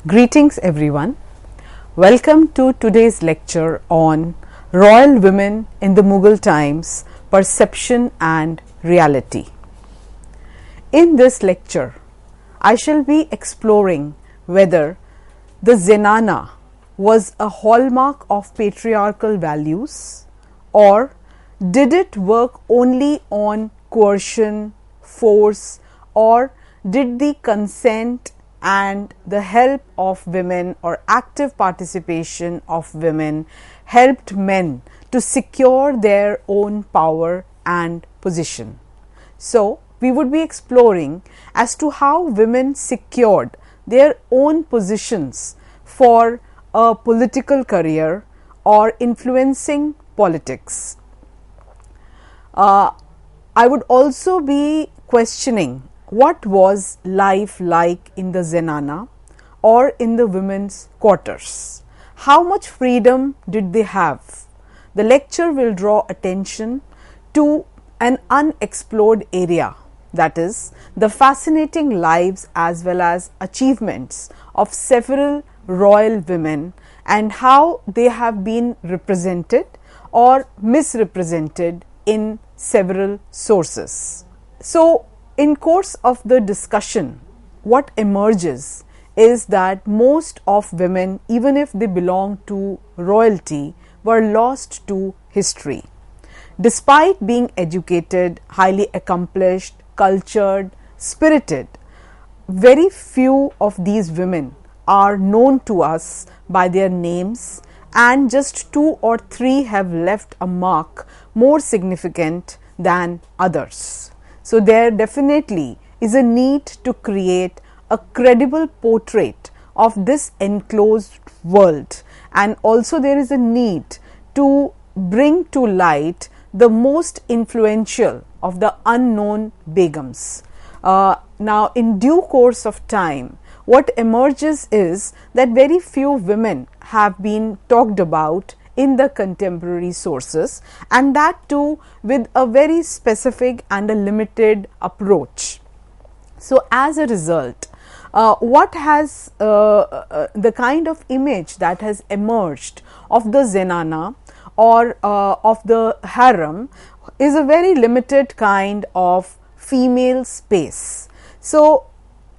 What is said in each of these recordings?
Greetings everyone. Welcome to today's lecture on Royal Women in the Mughal Times, Perception and Reality. In this lecture, I shall be exploring whether the Zenana was a hallmark of patriarchal values or did it work only on coercion, force, or did the consent and the help of women or active participation of women helped men to secure their own power and position. So, we would be exploring as to how women secured their own positions for a political career or influencing politics. I would also be questioning what was life like in the Zenana or in the women's quarters? How much freedom did they have? The lecture will draw attention to an unexplored area, that is, the fascinating lives as well as achievements of several royal women and how they have been represented or misrepresented in several sources. So, in course of the discussion, what emerges is that most of women, even if they belong to royalty, were lost to history. Despite being educated, highly accomplished, cultured, spirited, very few of these women are known to us by their names, and just 2 or 3 have left a mark more significant than others. So, there definitely is a need to create a credible portrait of this enclosed world, and also there is a need to bring to light the most influential of the unknown begums. Now, in due course of time, what emerges is that very few women have been talked about in the contemporary sources, and that too with a very specific and a limited approach. So, as a result, what has the kind of image that has emerged of the Zenana or of the Harem is a very limited kind of female space. So,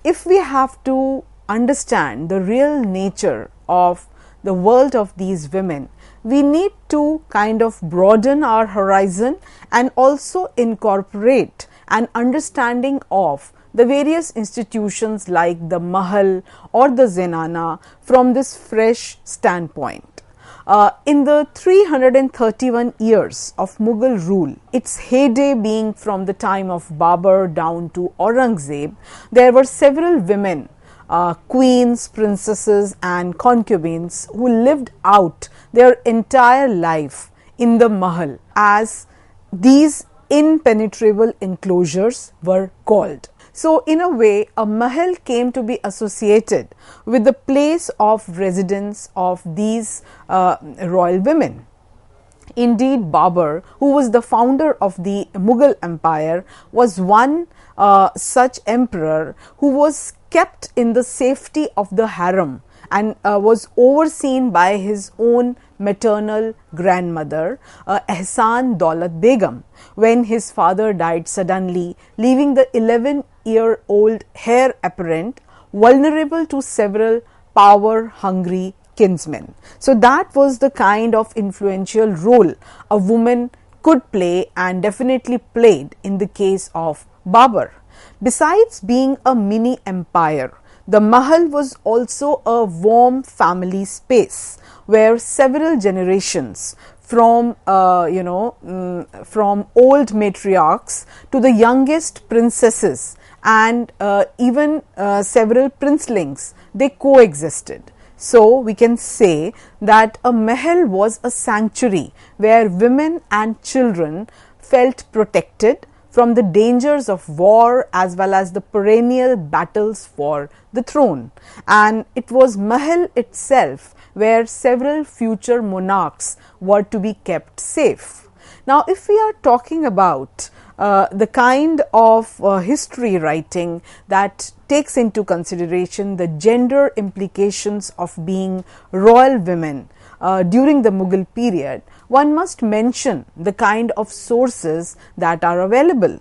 if we have to understand the real nature of the world of these women, we need to kind of broaden our horizon and also incorporate an understanding of the various institutions like the Mughal or the Zenana from this fresh standpoint. In the 331 years of Mughal rule, its heyday being from the time of Babur down to Aurangzeb, there were several women, queens, princesses and concubines who lived out their entire life in the Mahal, as these impenetrable enclosures were called. So, in a way, a Mahal came to be associated with the place of residence of these royal women. Indeed, Babur, who was the founder of the Mughal Empire, was one such emperor who was kept in the safety of the harem and was overseen by his own maternal grandmother, Ehsan Daulat Begum, when his father died suddenly, leaving the 11-year-old heir apparent vulnerable to several power-hungry kinsmen. So, that was the kind of influential role a woman could play and definitely played in the case of Babur. Besides being a mini empire, the Mahal was also a warm family space where several generations from from old matriarchs to the youngest princesses and even several princelings, they coexisted. So, we can say that a Mahal was a sanctuary where women and children felt protected from the dangers of war as well as the perennial battles for the throne, and it was Mahal itself where several future monarchs were to be kept safe. Now, if we are talking about the kind of history writing that takes into consideration the gender implications of being royal women during the Mughal period, one must mention the kind of sources that are available.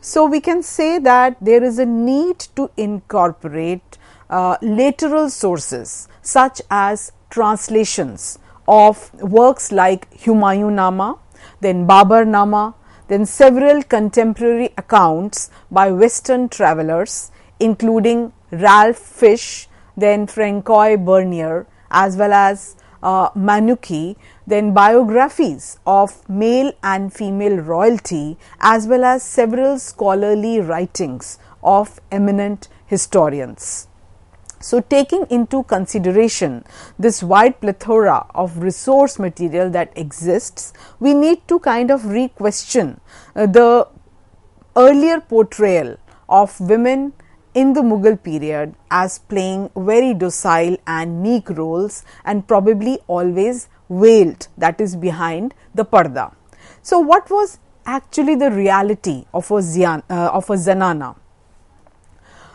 So, we can say that there is a need to incorporate lateral sources such as translations of works like Humayun-Nama, then Babar-Nama, then several contemporary accounts by Western travelers including Ralph Fish, then Francois Bernier, as well as Manuki, then biographies of male and female royalty, as well as several scholarly writings of eminent historians. So, taking into consideration this wide plethora of resource material that exists, we need to kind of re-question the earlier portrayal of women in the Mughal period as playing very docile and meek roles and probably always veiled, that is behind the parda. So, what was actually the reality of a Zenana?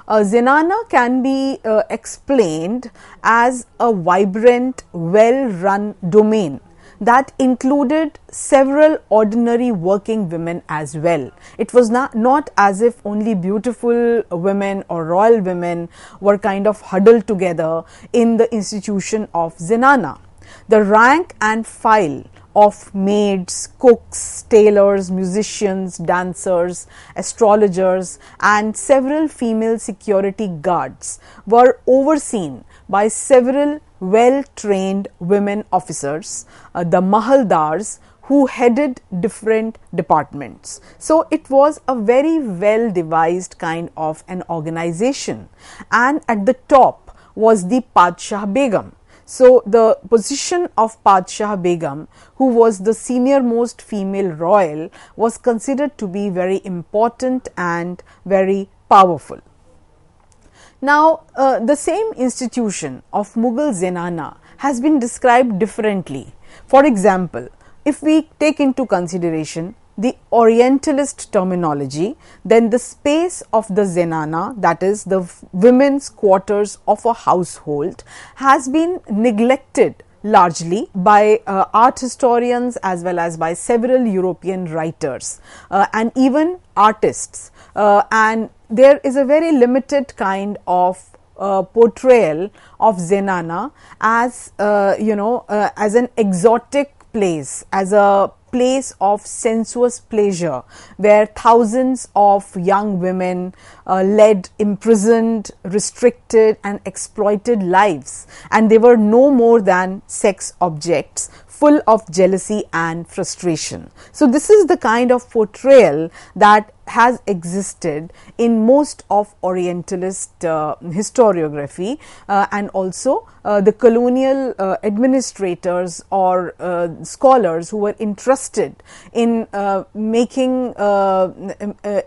Zenana can be explained as a vibrant, well-run domain that included several ordinary working women as well. It was not as if only beautiful women or royal women were kind of huddled together in the institution of Zenana. The rank and file of maids, cooks, tailors, musicians, dancers, astrologers and several female security guards were overseen by several well-trained women officers, the Mahaldars, who headed different departments. So, it was a very well devised kind of an organization, and at the top was the Padshah Begum. So, the position of Padshah Begum, who was the senior most female royal, was considered to be very important and very powerful. Now, the same institution of Mughal Zenana has been described differently. For example, if we take into consideration the Orientalist terminology, then the space of the Zenana, that is the women's quarters of a household, has been neglected largely by art historians as well as by several European writers and even artists, and there is a very limited kind of portrayal of Zenana as as an exotic place, as a place of sensuous pleasure, where thousands of young women led imprisoned, restricted and exploited lives, and they were no more than sex objects full of jealousy and frustration. So, this is the kind of portrayal that has existed in most of Orientalist historiography and also the colonial administrators or scholars who were interested in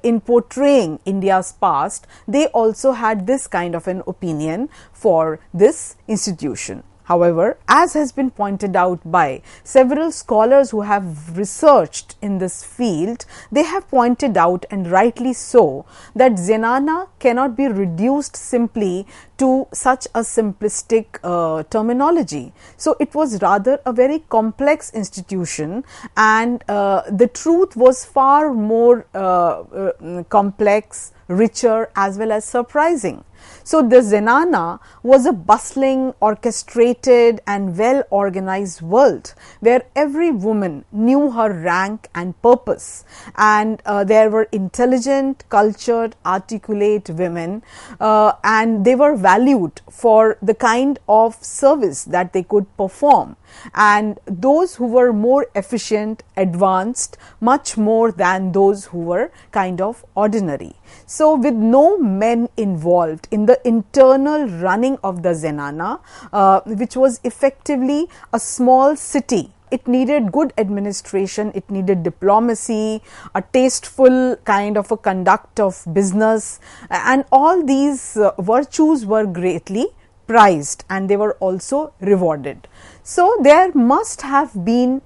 in portraying India's past, they also had this kind of an opinion for this institution. However, as has been pointed out by several scholars who have researched in this field, they have pointed out, and rightly so, that Zenana cannot be reduced simply to such a simplistic terminology. So, it was rather a very complex institution, and the truth was far more complex, richer as well as surprising. So, the Zenana was a bustling, orchestrated and well organized world where every woman knew her rank and purpose, and there were intelligent, cultured, articulate women, and they were valued for the kind of service that they could perform, and those who were more efficient advanced much more than those who were kind of ordinary. So, with no men involved in the internal running of the Zenana, which was effectively a small city, it needed good administration, it needed diplomacy, a tasteful kind of a conduct of business, and all these virtues were greatly prized and they were also rewarded. So, there must have been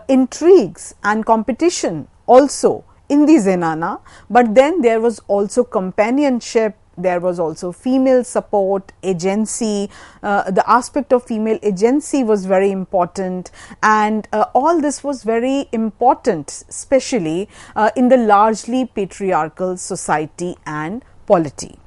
intrigues and competition also in the Zenana, but then there was also companionship, there was also female support, agency. The aspect of female agency was very important, and all this was very important, especially in the largely patriarchal society and polity.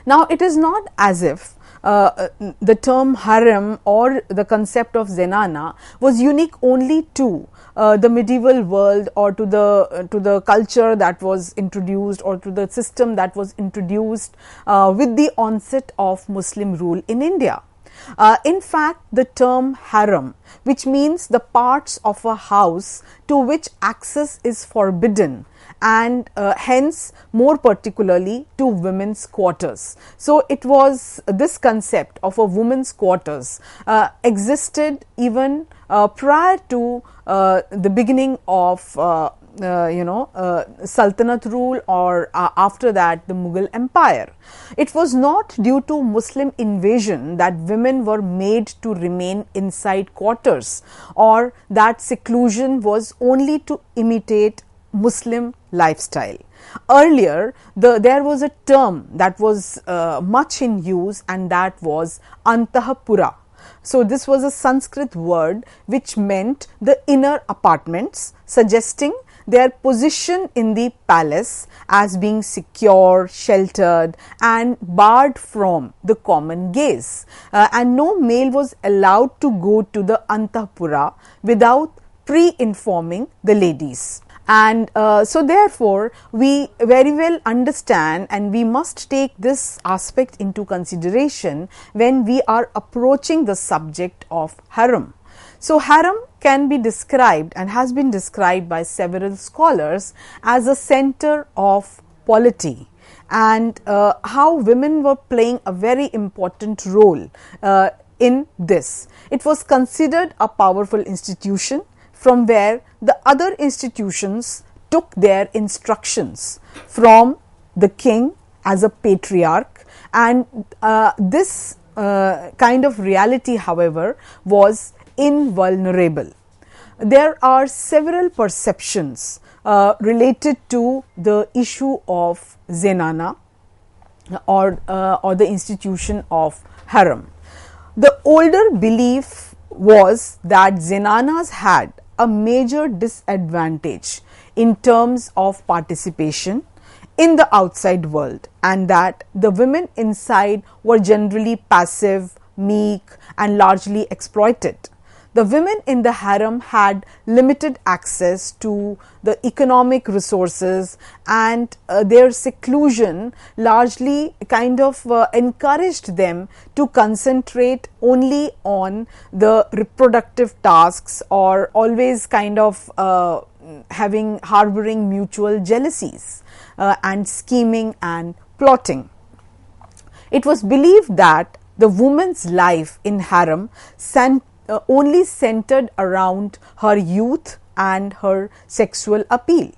Now, it is not as if the term harem or the concept of Zenana was unique only to the medieval world or to the culture that was introduced or to the system that was introduced with the onset of Muslim rule in India. In fact, the term harem, which means the parts of a house to which access is forbidden, and hence more particularly to women's quarters. So, it was this concept of a women's quarters existed even prior to the beginning of Sultanate rule, or after that the Mughal Empire. It was not due to Muslim invasion that women were made to remain inside quarters, or that seclusion was only to imitate Muslim lifestyle. Earlier, there was a term that was much in use, and that was Antapura. So, this was a Sanskrit word which meant the inner apartments, suggesting their position in the palace as being secure, sheltered and barred from the common gaze, and no male was allowed to go to the Antapura without pre-informing the ladies. And so, therefore, we very well understand, and we must take this aspect into consideration when we are approaching the subject of harem. So, harem can be described and has been described by several scholars as a center of polity, and how women were playing a very important role in this. It was considered a powerful institution from where the other institutions took their instructions from the king as a patriarch, and this kind of reality, however, was invulnerable. There are several perceptions related to the issue of Zenana or the institution of harem. The older belief was that Zenanas had a major disadvantage in terms of participation in the outside world, and that the women inside were generally passive, meek and largely exploited. The women in the harem had limited access to the economic resources, and their seclusion largely kind of encouraged them to concentrate only on the reproductive tasks, or always kind of harboring mutual jealousies and scheming and plotting. It was believed that the woman's life in harem only centered around her youth and her sexual appeal.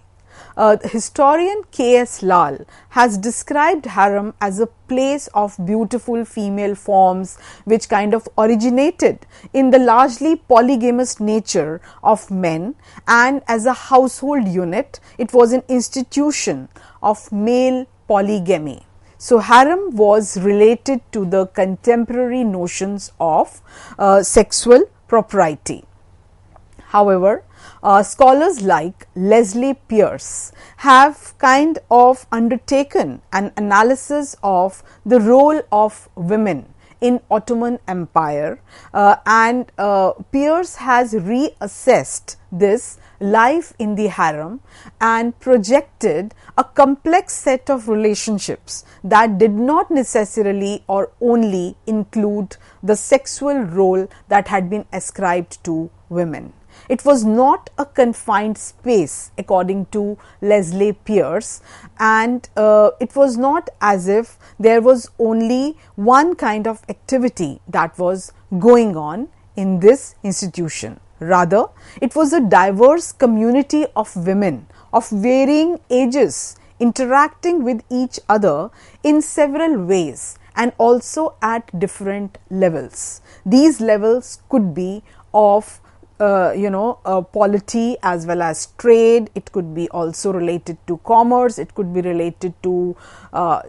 Historian K.S. Lal has described harem as a place of beautiful female forms which kind of originated in the largely polygamous nature of men, and as a household unit it was an institution of male polygamy. So, harem was related to the contemporary notions of sexual propriety. However, scholars like Leslie Pierce have kind of undertaken an analysis of the role of women in Ottoman Empire, and Pierce has reassessed this life in the harem and projected a complex set of relationships that did not necessarily or only include the sexual role that had been ascribed to women. It was not a confined space according to Leslie Pierce, and it was not as if there was only one kind of activity that was going on in this institution. Rather, it was a diverse community of women of varying ages interacting with each other in several ways and also at different levels. These levels could be of polity as well as trade. It could be also related to commerce, it could be related to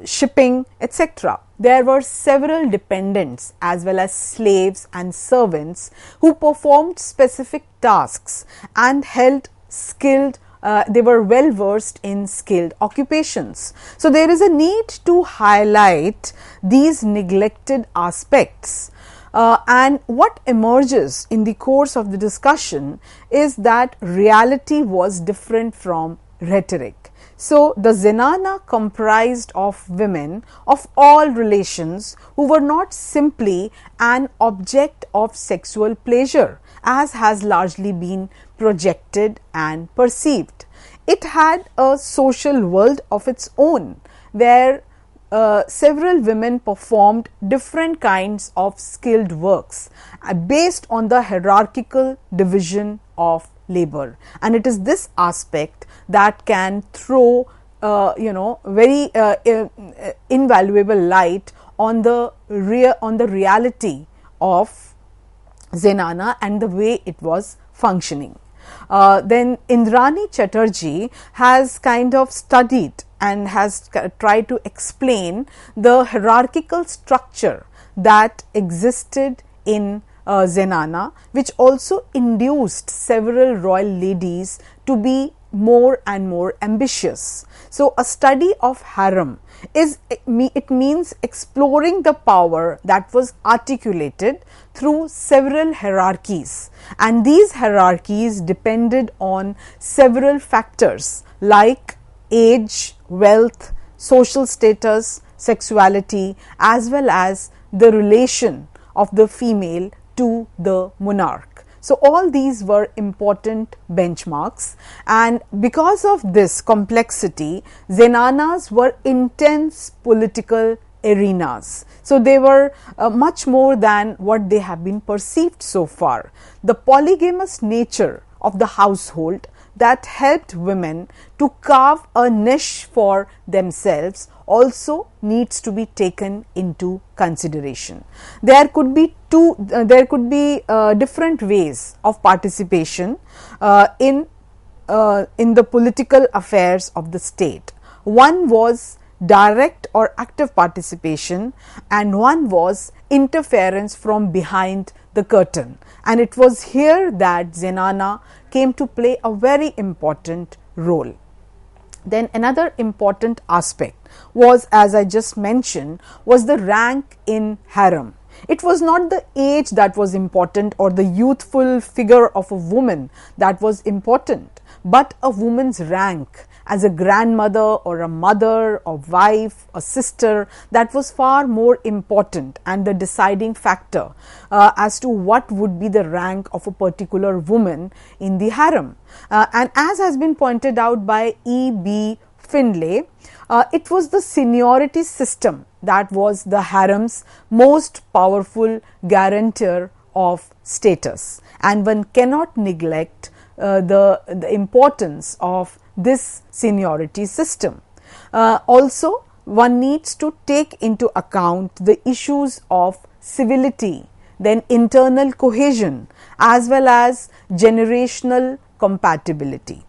shipping, etc. There were several dependents as well as slaves and servants who performed specific tasks and held skilled they were well versed in skilled occupations. So, there is a need to highlight these neglected aspects. And what emerges in the course of the discussion is that reality was different from rhetoric. So, the Zenana comprised of women of all relations who were not simply an object of sexual pleasure, as has largely been projected and perceived. It had a social world of its own, where several women performed different kinds of skilled works based on the hierarchical division of labor, and it is this aspect that can throw very invaluable light on the reality of Zenana and the way it was functioning. Then Indrani Chatterjee has kind of studied and has tried to explain the hierarchical structure that existed in Zenana, which also induced several royal ladies to be more and more ambitious. So, a study of harem it means exploring the power that was articulated through several hierarchies, and these hierarchies depended on several factors like age, wealth, social status, sexuality, as well as the relation of the female to the monarch. So, all these were important benchmarks, and because of this complexity, Zenanas were intense political arenas. So, they were much more than what they have been perceived so far. The polygamous nature of the household that helped women to carve a niche for themselves also needs to be taken into consideration. There could be different ways of participation in the political affairs of the state. One was direct or active participation, and one was interference from behind the curtain, and it was here that Zenana came to play a very important role. Then another important aspect was, as I just mentioned, was the rank in harem. It was not the age that was important or the youthful figure of a woman that was important, but a woman's rank as a grandmother or a mother or wife or sister, that was far more important and the deciding factor as to what would be the rank of a particular woman in the harem. And as has been pointed out by E.B. Findlay, it was the seniority system that was the harem's most powerful guarantor of status, and one cannot neglect the importance of this seniority system. Also, one needs to take into account the issues of civility, then internal cohesion, as well as generational compatibility.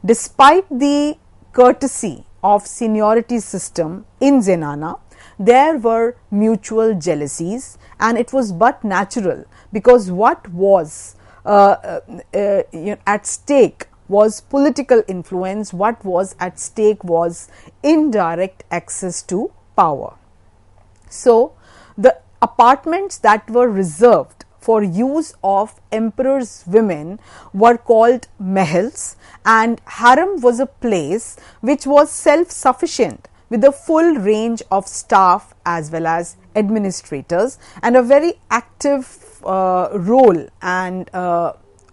Despite the courtesy of seniority system in Zenana, there were mutual jealousies, and it was but natural, because what was at stake was political influence. What was at stake was indirect access to power. So, the apartments that were reserved for use of emperor's women were called mahals, and harem was a place which was self-sufficient with a full range of staff as well as administrators, and a very active role and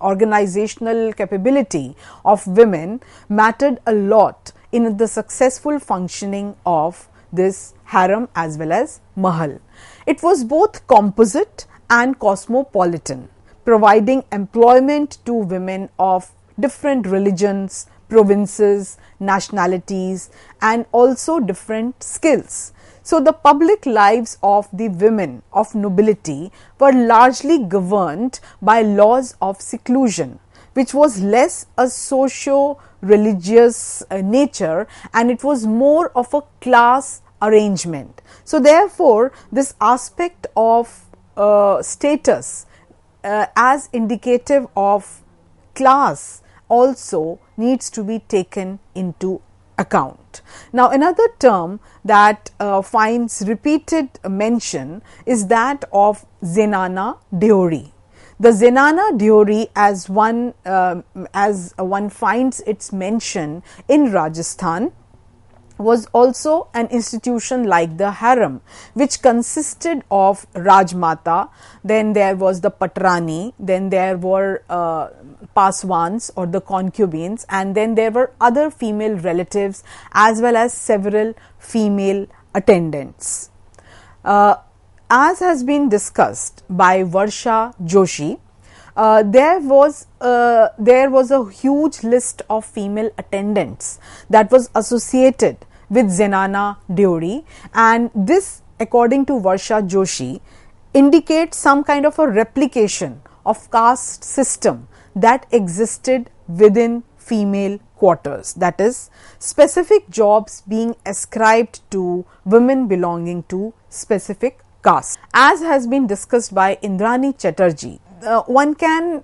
organizational capability of women mattered a lot in the successful functioning of this harem as well as mahal. It was both composite and cosmopolitan, providing employment to women of different religions, provinces, nationalities, and also different skills. So, the public lives of the women of nobility were largely governed by laws of seclusion, which was less a socio-religious nature, and it was more of a class arrangement. So, therefore, this aspect of status as indicative of class also needs to be taken into account. Now, another term that finds repeated mention is that of Zenana Diori. The Zenana Diori, as one finds its mention in Rajasthan, was also an institution like the harem, which consisted of Rajmata, then there was the Patrani, then there were Paswans or the concubines, and then there were other female relatives as well as several female attendants. As has been discussed by Varsha Joshi, there was a huge list of female attendants that was associated with Zenana Diori, and this, according to Varsha Joshi, indicates some kind of a replication of caste system that existed within female quarters, that is, specific jobs being ascribed to women belonging to specific caste. As has been discussed by Indrani Chatterjee, one can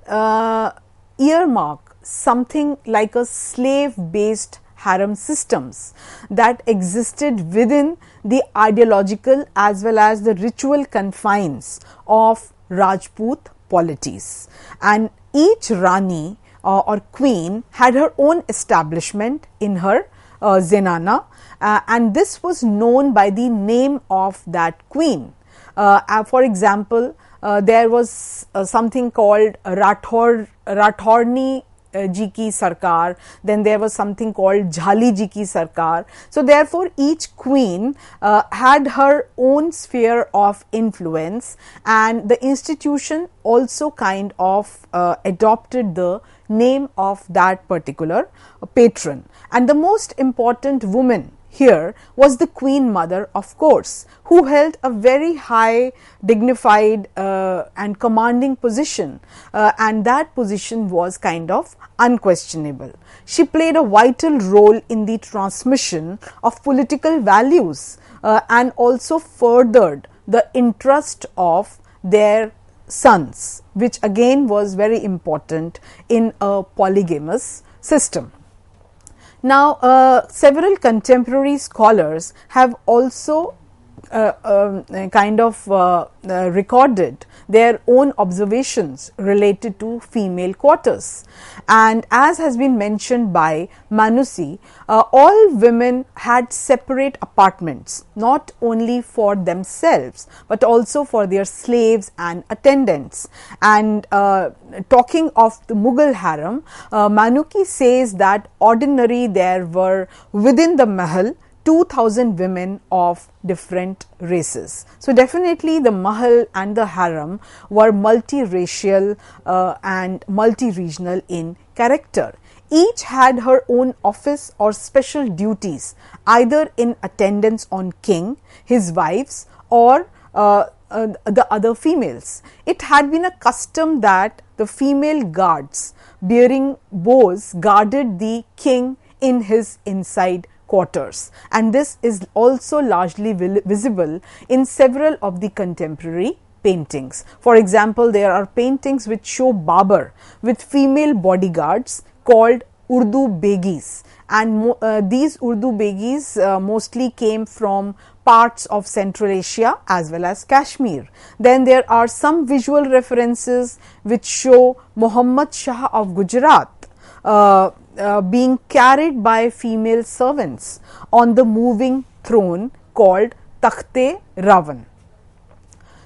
earmark something like a slave-based harem systems that existed within the ideological as well as the ritual confines of Rajput polities, and each Rani or queen had her own establishment in her Zenana, and this was known by the name of that queen. For example, there was something called Rathorni ji ki sarkar, then there was something called Jhali ji ki sarkar. So, therefore, each queen had her own sphere of influence, and the institution also kind of adopted the name of that particular patron. And the most important woman here was the queen mother, of course, who held a very high, dignified and commanding position, and that position was kind of unquestionable. She played a vital role in the transmission of political values and also furthered the interest of their sons, which again was very important in a polygamous system. Now, several contemporary scholars have also recorded their own observations related to female quarters, and as has been mentioned by Manusi, all women had separate apartments, not only for themselves but also for their slaves and attendants. And talking of the Mughal harem, Manuki says that ordinary there were within the mahal 2000 women of different races. So, definitely the mahal and the harem were multiracial and multi-regional in character. Each had her own office or special duties, either in attendance on king, his wives, or the other females. It had been a custom that the female guards bearing bows guarded the king in his inside quarters, and this is also largely visible in several of the contemporary paintings. For example, there are paintings which show Babur with female bodyguards called Urdu Begis, and these Urdu Begis mostly came from parts of Central Asia as well as Kashmir. Then there are some visual references which show Muhammad Shah of Gujarat being carried by female servants on the moving throne called Takhte Ravan.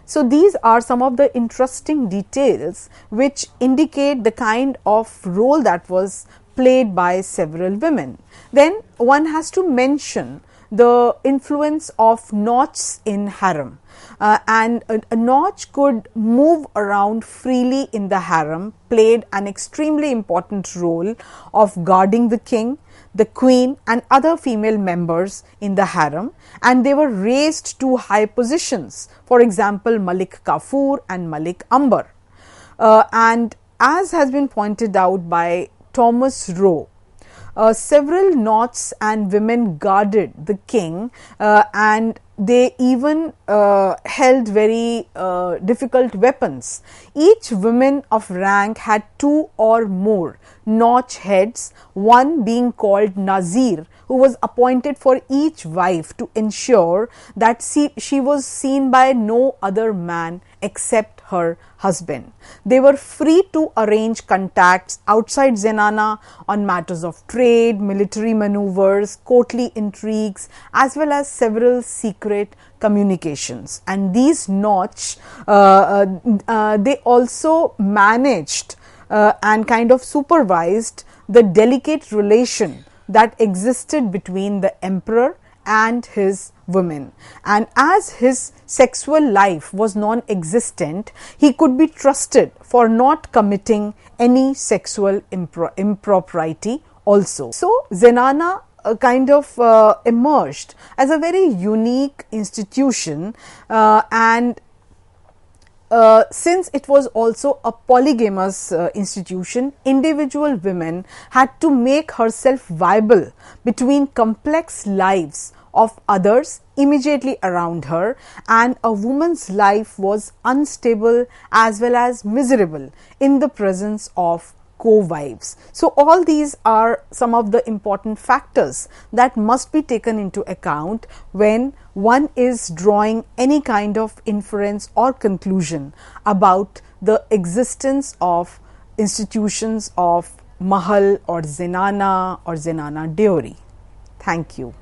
So, these are some of the interesting details which indicate the kind of role that was played by several women. Then one has to mention the influence of knots in harem. and a notch could move around freely in the harem, played an extremely important role of guarding the king, the queen and other female members in the harem, and they were raised to high positions, for example Malik Kafur and Malik Ambar. And as has been pointed out by Thomas Rowe, several knots and women guarded the king, and they even held very difficult weapons. Each woman of rank had 2 or more notch heads, one being called Nazir, who was appointed for each wife to ensure that she was seen by no other man except her husband. They were free to arrange contacts outside Zenana on matters of trade, military maneuvers, courtly intrigues, as well as several secret communications. And these notch, they also managed and kind of supervised the delicate relation that existed between the emperor and his women. And as his sexual life was non-existent, he could be trusted for not committing any sexual impropriety also. So Zenana kind of emerged as a very unique institution, and since it was also a polygamous institution, individual women had to make herself viable between complex lives of others immediately around her, and a woman's life was unstable as well as miserable in the presence of co-wives. So all these are some of the important factors that must be taken into account when one is drawing any kind of inference or conclusion about the existence of institutions of Mughal or Zenana Diori. Thank you.